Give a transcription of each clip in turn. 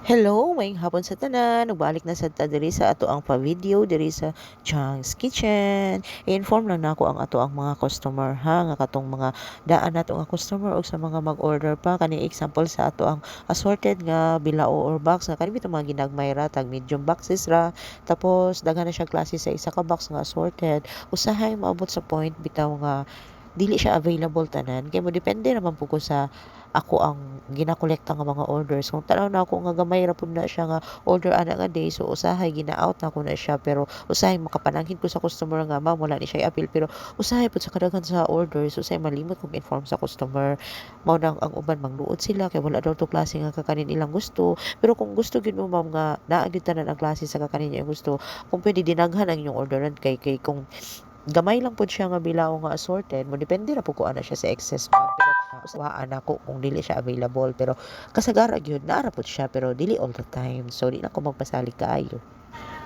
Hello, maayong hapon sa tanan. Nagbalik na sad ta diri sa ato ang pa-video diri sa Chang's Kitchen. I-inform lang nako ang ato ang mga customer ha, nga katong mga daan nato nga customer og sa mga mag-order pa kani example sa ato ang assorted nga bilao or box nga kani bitong mga ginagmay ra tag medium boxes ra. Tapos daghan na siya klase sa isa ka box nga assorted. Usahay maabot sa point bitaw nga dili siya available tanan kay mo depende naman po ko sa ako ang ginakolekta nga mga orders. Kung tanaw na ako nga gamay ra pud na siya nga order ana nga day, so usahay gina-out na ko na siya, pero usahay makapanangkin ko sa customer nga ma'am wala ni siya i-appeal, pero usahay pud sa kadaghan sa orders usahay malimot kog inform sa customer. Mao nang ang uban mangluod sila kay wala daw to klase nga kakanin ilang gusto, pero kung gusto gyud mo ma'am nga naa gyud tanan ang klase sa kakanin iyang gusto, kung pwede dinaghan ang inyong orderan kay kung gamay lang pud siya nga bilao nga assorted mo depende ra pud ko ana siya sa excess pa, pero usawaan ako kung dili siya available, pero kasagara gyud naa ra pud siya pero dili all the time, so di na ko magpasali kaayo.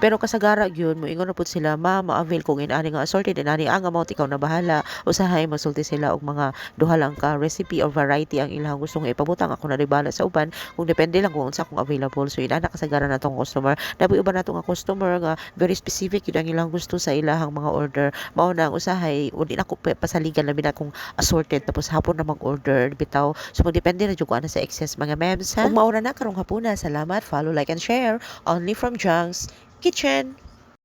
Pero kasagara gyud moingon na pud sila, "Ma, ma-avail ko ani nga assorted ani ang amount ikaw na bahala." Usahay masulti sila og mga duha lang ka recipe or variety ang ilang gustong ipabutang, ako na rin bahala sa uban kung depende lang kung unsa kung available. So inana kasagara na tong customer. Dapat uban nato nga customer nga very specific yun ang ilang gusto sa ilahang mga order. Mao na ang usahay udi na ko pasaligan labi na kung assorted tapos hapon na mag-order bitaw. So magdepende na jud ko ana sa excess mga mems ha. Ug mao na karong hapuna. Salamat, follow, like and share only from Junks Kitchen.